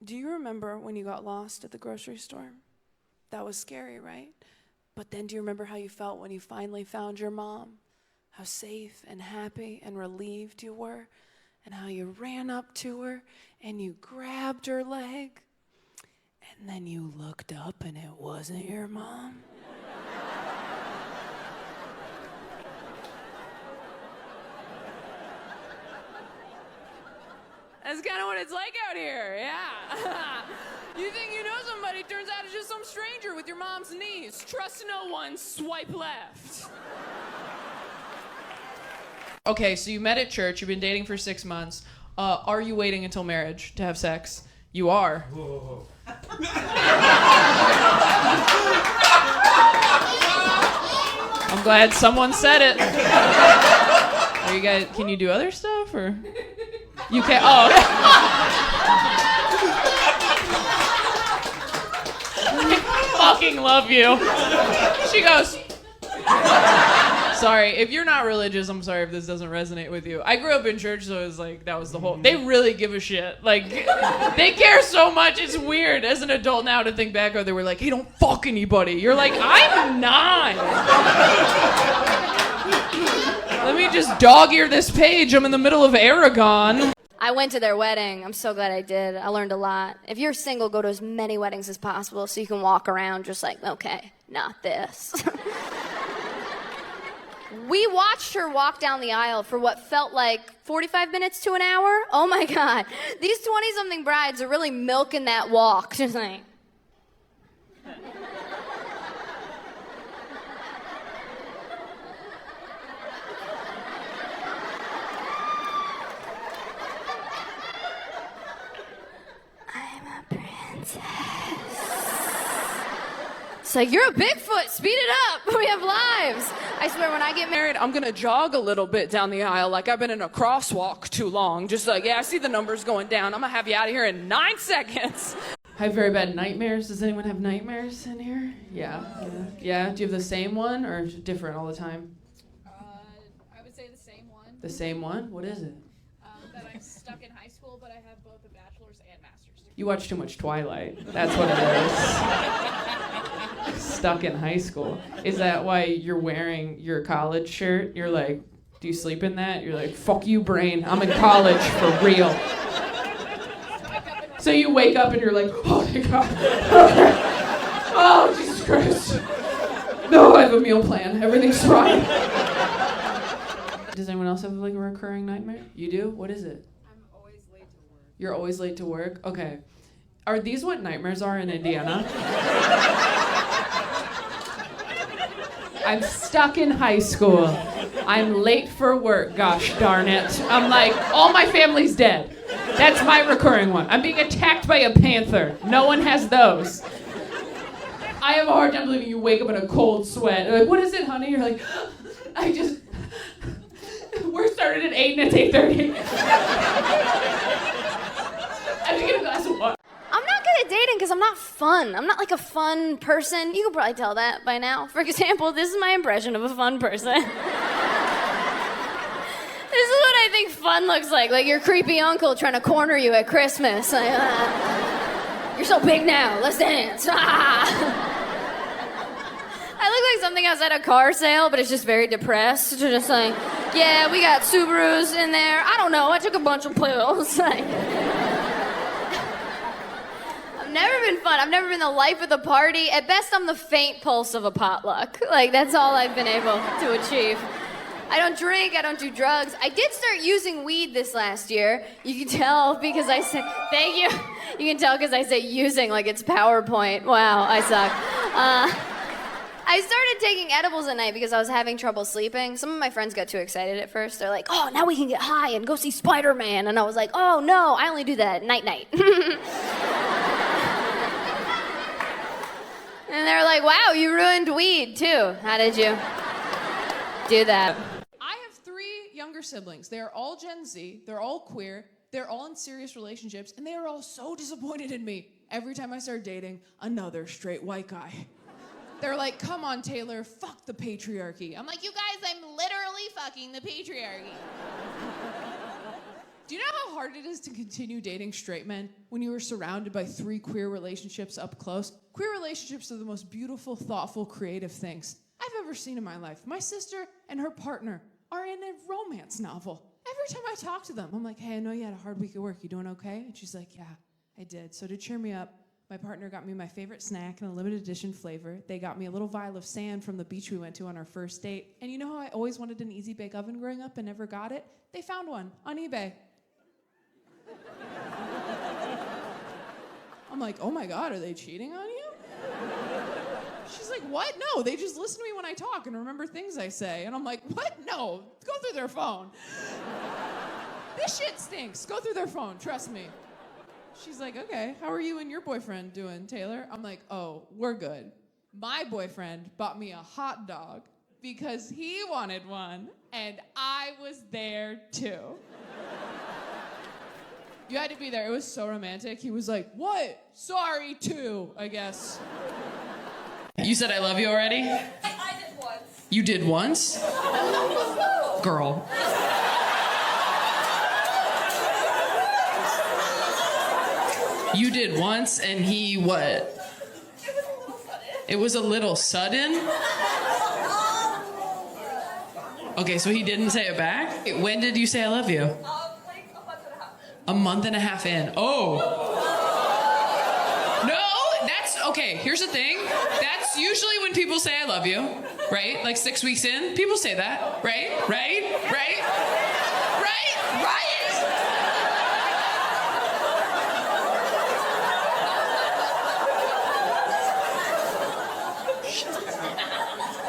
do you remember when you got lost at the grocery store? That was scary, right? But then do you remember how you felt when you finally found your mom? How safe and happy and relieved you were? And how you ran up to her and you grabbed her leg? And then you looked up and it wasn't your mom? That's kind of what it's like out here, yeah. You think you know somebody, turns out it's just some stranger with your mom's niece. Trust no one, swipe left. Okay, so you met at church, you've been dating for 6 months. Are you waiting until marriage to have sex? You are. Whoa. I'm glad someone said it. Are you guys, can you do other stuff, or? You can't, oh. I fucking love you. She goes, sorry, if you're not religious, I'm sorry if this doesn't resonate with you. I grew up in church, so it was like, that was the whole, they really give a shit. Like, they care so much, it's weird as an adult now to think back, or they were like, hey, don't fuck anybody. You're like, I'm 9. Let me just dog-ear this page, I'm in the middle of Aragon. I went to their wedding. I'm so glad I did. I learned a lot. If you're single, go to as many weddings as possible so you can walk around just like, okay, not this. We watched her walk down the aisle for what felt like 45 minutes to an hour. Oh my God. These 20-something brides are really milking that walk. Just like. It's like, you're a Bigfoot, speed it up, we have lives. I swear, when I get married, I'm gonna jog a little bit down the aisle like I've been in a crosswalk too long. Just like, yeah, I see the numbers going down. I'm gonna have you out of here in 9 seconds. I have very bad nightmares. Does anyone have nightmares in here? Yeah. Yeah, do you have the same one or different all the time? I would say the same one. The same one? What is it? That I'm stuck in high school, but I have both a bachelor's and master's degree. You watch too much Twilight. That's what it is. Stuck in high school. Is that why you're wearing your college shirt? You're like, do you sleep in that? You're like, fuck you, brain. I'm in college for real. So you wake up and you're like, oh my God. Okay. Oh, Jesus Christ. No, I have a meal plan. Everything's fine. Does anyone else have like a recurring nightmare? You do? What is it? I'm always late to work. You're always late to work? Okay. Are these what nightmares are in Indiana? I'm stuck in high school. I'm late for work, gosh darn it. I'm like, all my family's dead. That's my recurring one. I'm being attacked by a panther. No one has those. I have a hard time believing you wake up in a cold sweat. They're like, what is it, honey? You're like, we're started at 8 and it's 8:30. I have to get a glass of water. I'm not good at dating because I'm not fun. I'm not like a fun person. You can probably tell that by now. For example, this is my impression of a fun person. This is what I think fun looks like your creepy uncle trying to corner you at Christmas. Like, you're so big now, let's dance. I look like something outside a car sale, but it's just very depressed. Just like, yeah, we got Subarus in there. I don't know, I took a bunch of pills. Like, I've never been fun. I've never been the life of the party. At best, I'm the faint pulse of a potluck. Like, that's all I've been able to achieve. I don't drink, I don't do drugs. I did start using weed this last year. You can tell because I say, thank you. You can tell because I say using like it's PowerPoint. Wow, I suck. I started taking edibles at night because I was having trouble sleeping. Some of my friends got too excited at first. They're like, oh, now we can get high and go see Spider-Man. And I was like, oh, no, I only do that night-night. And they're like, wow, you ruined weed, too. How did you do that? I have 3 younger siblings. They're all Gen Z. They're all queer. They're all in serious relationships. And they are all so disappointed in me every time I start dating another straight white guy. They're like, come on, Taylor, fuck the patriarchy. I'm like, you guys, I'm literally fucking the patriarchy. Do you know how hard it is to continue dating straight men when you are surrounded by 3 queer relationships up close? Queer relationships are the most beautiful, thoughtful, creative things I've ever seen in my life. My sister and her partner are in a romance novel. Every time I talk to them, I'm like, hey, I know you had a hard week at work. You doing okay? And she's like, yeah, I did. So to cheer me up, my partner got me my favorite snack in a limited edition flavor. They got me a little vial of sand from the beach we went to on our first date. And you know how I always wanted an easy bake oven growing up and never got it? They found one on eBay. I'm like, oh my God, are they cheating on you? She's like, what? No, they just listen to me when I talk and remember things I say. And I'm like, what? No, go through their phone. This shit stinks. Go through their phone, trust me. She's like, okay, how are you and your boyfriend doing, Taylor? I'm like, oh, we're good. My boyfriend bought me a hot dog because he wanted one, and I was there too. You had to be there. It was so romantic. He was like, what? Sorry, too, I guess. You said I love you already? I did once. You did once? Girl. You did once, and he what? It was a little sudden? Okay, so he didn't say it back? When did you say I love you? Like A a month and a half. month and a half in. Oh. No, that's, okay, here's the thing. That's usually when people say I love you, right? Like 6 weeks in, people say that, right? Right? Right? Right? Right?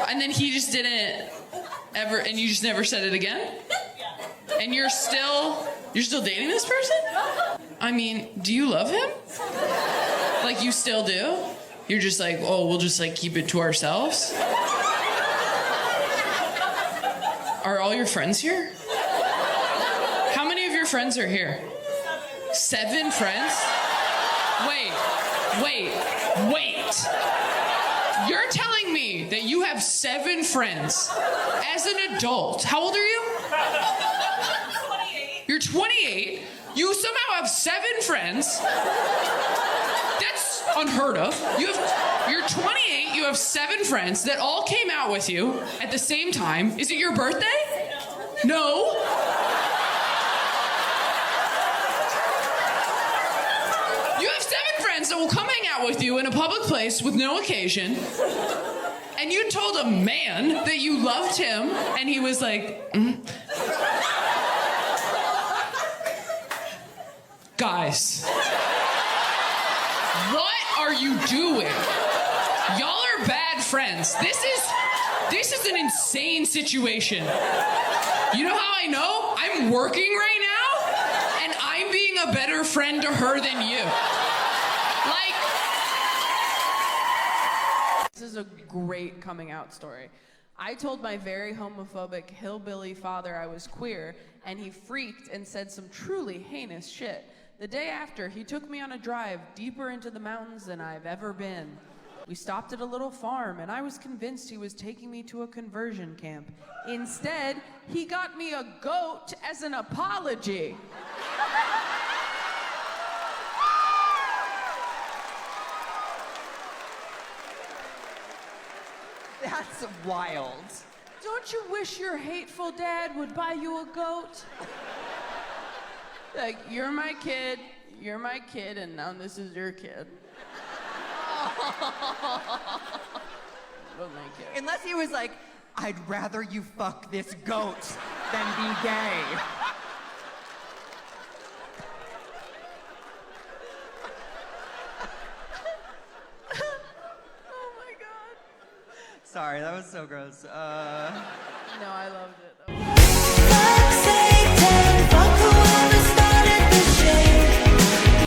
And then he just didn't ever, and you just never said it again? And you're still dating this person? I mean, do you love him? Like you still do? You're just like, oh, we'll just like keep it to ourselves? Are all your friends here? How many of your friends are here? 7 friends? Wait. You're telling me that you have 7 friends as an adult. How old are you? 28. You're 28. You somehow have 7 friends. That's unheard of. You're 28. You have 7 friends that all came out with you at the same time. Is it your birthday? No. You have 7 friends that will come hang out with you in a public place with no occasion. And you told a man that you loved him, and he was like, Guys, what are you doing? Y'all are bad friends. This is an insane situation. You know how I know? I'm working right now, and I'm being a better friend to her than you. This is a great coming out story. I told my very homophobic hillbilly father I was queer, and he freaked and said some truly heinous shit. The day after, he took me on a drive deeper into the mountains than I've ever been. We stopped at a little farm, and I was convinced he was taking me to a conversion camp. Instead, he got me a goat as an apology. That's wild. Don't you wish your hateful dad would buy you a goat? Like, you're my kid, and now this is your kid. We'll make it. Unless he was like, I'd rather you fuck this goat than be gay. Oh my God. Sorry, that was so gross. No, I loved it.